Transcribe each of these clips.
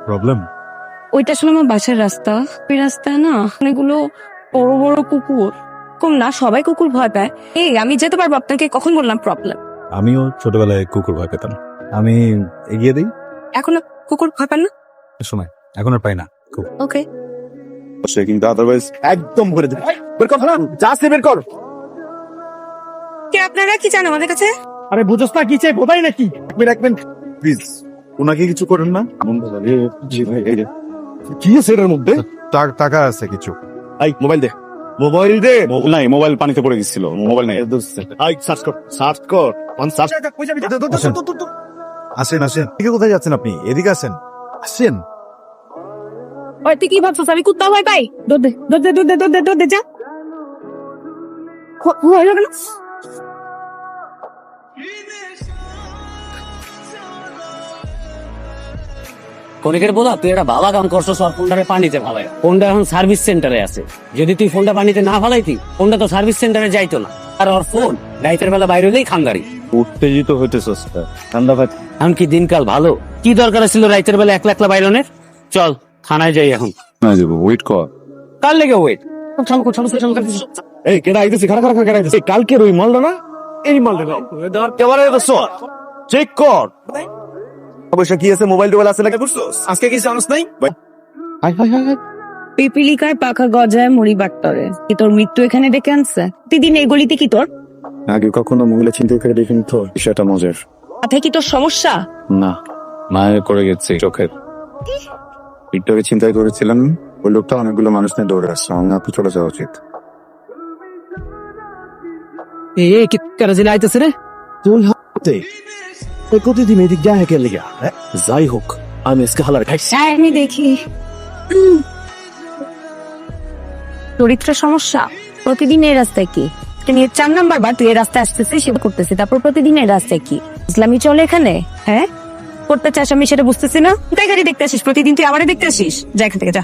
Problem? ওইটা আসলে আমার বাসার রাস্তা। ওই রাস্তায় না অনেকগুলো বড় বড় কুকুর। কম না, সবাই কুকুর ভয় পায়। আমি যেতে পারবো, আপনাকে কখন বললাম প্রবলেম? আমিও ছোটবেলায় কুকুর ভয় পেতাম। আমি এগিয়ে দিই। এখন কুকুর ভয় পান না? সময় এখন আর পাই না। ওকে, সে কিন্তু আদারওয়াইজ একদম করে দেবে। বের কর না, জাস্ট বের কর। কে আপনারা কি চান আমাদের কাছে? আরে বুঝছ না কি চাই, বোধাই নাকি? রাখবেন প্লিজ, ওনাকে কিছু করেন না। কি আছে এর মধ্যে? টাকা আছে কিছু। এই মোবাইল দে, মোবাইল দে। নাই, মোবাইল পানিতে পড়ে গেছিল, মোবাইল নাই। এই সার্চ কর, সার্চ কর, অন সার্চ। আসেন আসেন, কোথায় যাচ্ছেন আপনি? এদিকে আসেন, আসেন। ওই তুই কি ভাবছিস আমি কুত্তা ভয় পাই? দৌড় দে, দৌড় দে, দৌড় দে, দৌড় দে, দৌড় দে, যা। ভয় লাগে না? কনিকের বলা তুই একটা ভালো কাম করছো, সব ফোনটারে পানিতে ফালাই। ফোনটা এখন সার্ভিস সেন্টারে আছে। যদি তুই ফোনটা পানিতে না ফালাইতি, ফোনটা তো সার্ভিস সেন্টারে যাইতো না। আর ওর ফোন রাইতের বেলা বাইরে হলেই খাঙ্গারি। উত্তেজিত হইতেছস, ঠান্ডা ভাই। এখন কি দিনকাল ভালো? কি দরকার ছিল রাইতের বেলা একলা একলা বাইরনের? চল থানায় যাই এখন। না যাবো, ওয়েট কর। কার লেগে ওয়েট? এই কেডা আইতেছে? খাড়া খাড়া কেডা আইতেছে? কালকের ওই মালটা না, এই মালটা না। কেবারে দোস্ত চেক কর অবশ্য কি আছে, মোবাইল টোবাইল আছে নাকি বুঝছস? আজকে কি জানোস নাই? হাই হাই হাই, পিপিলিকায় পাখা গজায় মুড়ি বাট্টরে। কি তোর মৃত্যু এখানে ডেকে আনছে? প্রতিদিন এই গলিতে কি তোর? আগে কখনো মহিলা চিন্তা করে দেখিনি তো, বিষয়টা মজার। মাথায় কি তোর সমস্যা? না, মায়ের করে গেছে চোখের। টিকটকে চিন্তাই করেছিলাম, ওই লোকটা অনেকগুলো মানুষ নিয়ে দৌড়ে আসছে। আমার আপনি চলে যাওয়া উচিত। এই কি কারাজিলা আইতেছে রে? তুই হাতে ওই প্রতিদিন এদিক যায় কে লিগা? যাই হোক, আমি আজকে হালার খাইছি। আমি দেখি চরিত্রের সমস্যা। প্রতিদিন এই রাস্তায় কি? তুমি 4 নাম্বার বার তুই এই রাস্তায় আসতেছিস, সেবা করতেছিস, তারপর প্রতিদিন এই রাস্তায় কি ইসলামী চলে এখানে? হ্যাঁ, করতে চাস, আমি সেটা বুঝতেছি না। তাই গাড়ি দেখতে আসিস প্রতিদিন, তুই আমারে দেখতে আসিস। যা এখান থেকে যা।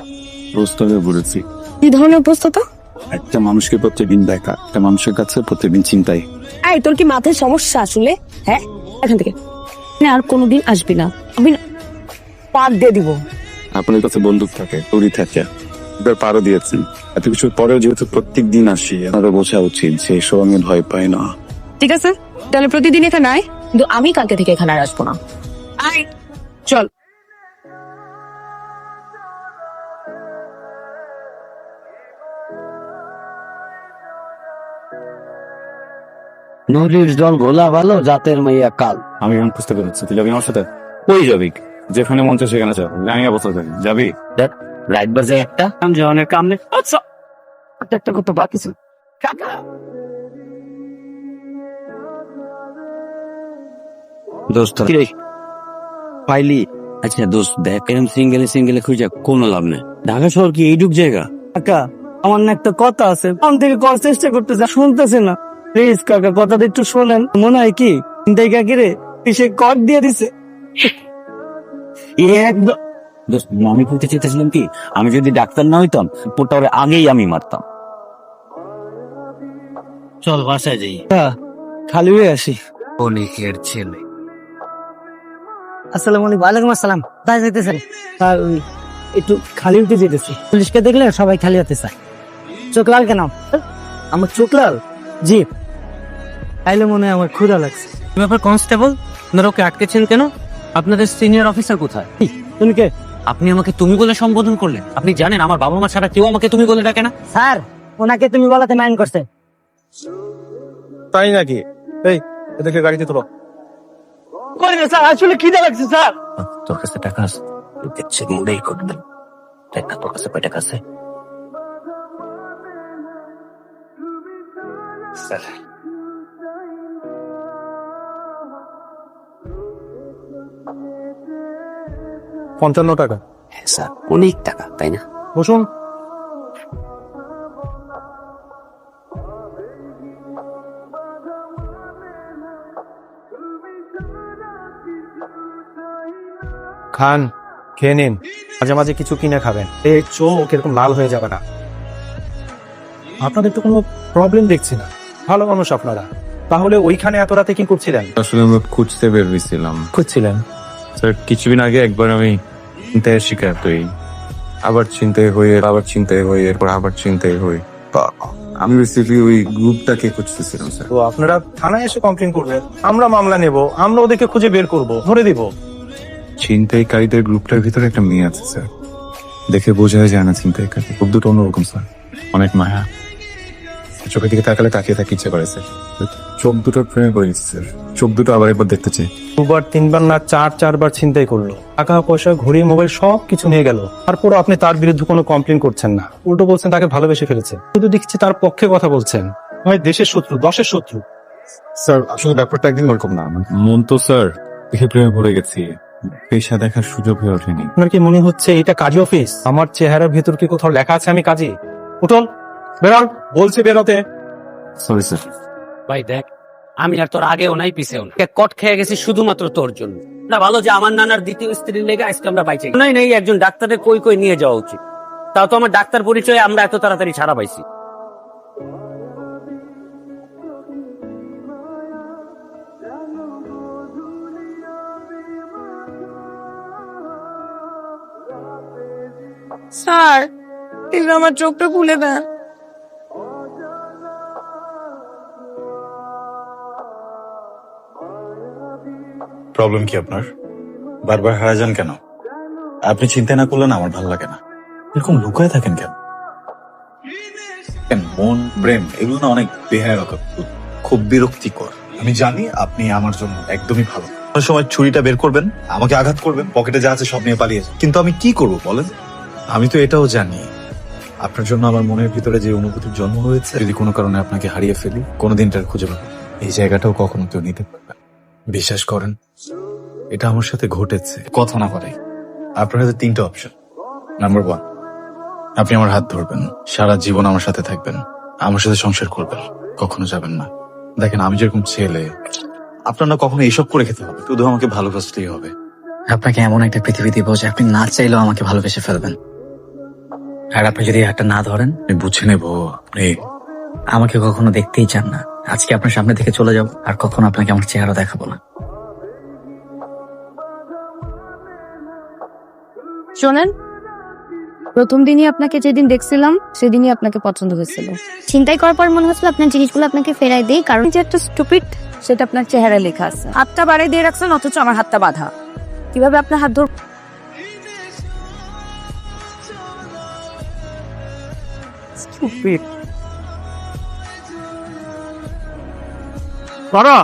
প্রস্তাবে বলেছি, কি ধরনের প্রস্তুত? একটা মানুষকে প্রত্যেকদিন দেখা, একটা মানুষের কাছে প্রত্যেকদিন চিন্তাই। এই তোর কি মাথায় সমস্যা আসলে? হ্যাঁ, এখান থেকে না, আর কোনোদিন আসবি না। আমি পার দিয়ে দিব। আপনার কাছে বন্দুক থাকে, তৈরি থাকে, এবার পারও দিয়েছেন। এত কিছুর পরেও যেহেতু প্রত্যেক দিন আসি, আপনারা বোঝা উচিত যে এসব আমি ভয় পাই না। ঠিক আছে, তাহলে প্রতিদিন এখানে আয়, কিন্তু আমি কালকে থেকে এখানে আর আসবো না। আয়, চল। নদীর জল ঘোলা ভালো, জাতের মাইয়া কাল। আমি এখন বুঝতে পেরেছি, তুই যাবি আমার সাথে? কই যাবি? যেখানে মঞ্চ সেখানে যাবো, আমি অবস্থা যাবি যাবি। দেখ রাইট বাজে একটা কাম জনের কাম নেই। আচ্ছা একটা কত বাকি ছিল। দোস্ত পাইলি? আচ্ছা দোস্ত দেখ, এরকম সিঙ্গেলে খুঁজে কোনো লাভ নেই। ঢাকা শহর কি এইটুক জায়গা? কাকা আমার না একটা কথা আছে, ফোন থেকে করার চেষ্টা করতেছে, শুনতেছে না। প্লিজ কাকা কথাটা একটু শোনেন। মনে হয় কি চিন্তাই কাকিরে সে কর দিয়ে দিছে। একদম দোস্ত, আমি বলতে চাইতেছিলাম কি, আমি যদি ডাক্তার না হইতাম পোটা ওরে আগেই আমি মারতাম। চল বাসায় যাই। খালি হয়ে আসি। অনেকের ছেলে। আসসালামু আলাইকুম। ওয়ালাইকুম আসসালাম। তাই যাইতেছেন? আর ওই একটু খালি হতে যেতেছি। পুলিশকে দেখলে সবাই খালি হতে চায়। চোখ লাল কেন? আমার চোখ লাল? জি, তাইলে মনে হয় আমার ক্ষুধা লাগছে। ব্যাপার কনস্টেবল, আপনারা ওকে আটকেছেন কেন? আপনাদের সিনিয়র অফিসার কোথায়? তুমি কে? আপনি আমাকে তুমি বলে সম্বোধন করলেন? আপনি জানেন আমার বাবা মা ছাড়া কেউ আমাকে তুমি বলে ডাকে না। স্যার, ওনাকে তুমি বলাতে মাইন্ড করছে। তাই নাকি? এই এদেরকে গাড়িতে তোলো। স্যার আসলে খিদা লাগছে স্যার। তোর কাছে টাকা আছে? দেখছি মুডেই করবে। টাকা তোর কাছে কয় টাকা আছে? স্যার 55 টাকা। হ্যাঁ স্যার, অনেক টাকা তাই না? বসুন। খান, খেয়ে নিন, মাঝে মাঝে কিছু কিনে খাবেন। এই চোখ এরকম লাল হয়ে যাবে না। আপনাদের তো কোনো প্রবলেম দেখছি না, ভালো মানুষ আপনারা। তাহলে ওইখানে এত রাতে কি করছিলেন? আসলে আমরা খুঁজতে বের হয়েছিলাম খুঁজছিলেন? স্যার। কিছুদিন আগে একবার আমি চিন্তায় শিকার হই, আবার চিন্তায় হয়ে, আবার চিন্তায় হয়ে, এরপর আবার চিন্তায় হই। আমি বেসিক্যালি ওই গ্রুপটাকে খুঁজতেছিলাম স্যার। তো আপনারা থানায় এসে কমপ্লেন করবেন, আমরা মামলা নেব, আমরা ওদেরকে খুঁজে বের করব, ধরে দিব। ছিনতাইকারীদের গ্রুপটার ভিতরে একটা মেয়ে আছে স্যার, দেখে বোঝা যায় না ছিনতাইকারী। খুব দুটো অন্যরকম স্যার, অনেক মায়া। চোখের দিকে তাকালে তাকিয়ে থাকতে ইচ্ছে করে স্যার। চোখ দুটোর প্রেমে পড়ে গেছে স্যার, চোখ দুটো আবার একবার দেখতে চাই। দুবার তিনবার না চারবার ছিনতাই করলো, টাকা পয়সা ঘড়ি মোবাইল সব কিছু নিয়ে গেল, তারপর আপনি তার বিরুদ্ধে কোনো কমপ্লেন করছেন না, উল্টো বলছেন তাকে ভালোবেসে ফেলেছে। শুধু দেখছি তার পক্ষে কথা বলছেন। ভাই দেশের শত্রু, দশের শত্রু। স্যার আসলে ব্যাপারটা একদিন ওরকম না। মন তো স্যার দেখে প্রেমে পড়ে গেছি, পেশা দেখার সুযোগ হয়ে ওঠেনি। আপনার কি মনে হচ্ছে এটা কাজী অফিস? আমার চেহারার ভেতর কি কোথাও লেখা আছে আমি কাজী? উঠুন, বেরোন, বলছে বেরোতে। Sorry sir. ভাই দেখ, আমি আর তোর আগেও নাই পিছেও না, কট খেয়ে গেছি শুধুমাত্র তোর জন্য। না ভালো যে আমার নানার দ্বিতীয় স্ত্রীর লেগে আজকে আমরা বাইচে নাই নাই, একজন ডাক্তারের কই কই নিয়ে যাওয়া উচিত। তাও তো আমার ডাক্তার পরিচয়ে আমরা এত তাড়াতাড়ি ছাড়া পাইছি। স্যার প্লিজ আমার চোখটা খুলে দেন। প্রবলেম কি আপনার? বারবার হারা যান কেন? আপনি চিন্তা না করলেন আমার ভালো লাগে না। এরকম লুকায় থাকেন কেন? মন প্রেম এগুলো না অনেক বেহায়ারকম, খুব বিরক্তিকর। আমি জানি আপনি আমার জন্য একদমই ভালো। কোনো সময় ছুরিটা বের করবেন, আমাকে আঘাত করবেন, পকেটে যা আছে সব নিয়ে পালিয়ে যান। কিন্তু আমি কি করব বলেন? আমি তো এটাও জানি আপনার জন্য আমার মনের ভিতরে যে অনুভূতির জন্ম হয়েছে, যদি কোনো কারণে আপনাকে হারিয়ে ফেলি, কোনোদিন তার খুঁজে পাবো এই জায়গাটাও কখনো কেউ নিতে পারবে না। বিশ্বাস করেন, এটা আমার সাথে ঘটেছে। কথা না পারে আপনার হাতে তিনটা অপশন। নাম্বার 1, আপনি আমার হাত ধরবেন, সারা জীবন আমার সাথে থাকবেন, আমার সাথে সংসার করবেন, কখনো যাবেন না। দেখেন আমি যেরকম ছেলে, আপনার না কখনো এইসব করে খেতে হবে, শুধু আমাকে ভালোবাসতেই হবে। আপনাকে এমন একটা পৃথিবী দিব যে আপনি না চাইলেও আমাকে ভালোবেসে ফেলবেন। আর আপনি যদি হাতটা না ধরেন, আমি বুঝে নেব আপনি আমাকে কখনো দেখতেই চান না। আজকে আপনার সামনে থেকে চলে যাব, আর কখনো আপনাকে আমার চেহারা দেখাবো না। শোনেন, প্রথম দিনই আপনাকে যেদিন দেখছিলাম সেদিনই আপনাকে পছন্দ হয়েছিল। চিন্তাই করার পর মনে হচ্ছিল আপনার জিনিসগুলো আপনাকে ফেরাই দেই, কারণ যে একটা স্টুপিড সেটা আপনার চেহারায় লেখা আছে। হাতটা বাড়াই দিয়ে রাখছেন অথচ আমার হাতটা বাঁধা। কিভাবে আপনার হাত ধর স্টুপিড বাড়া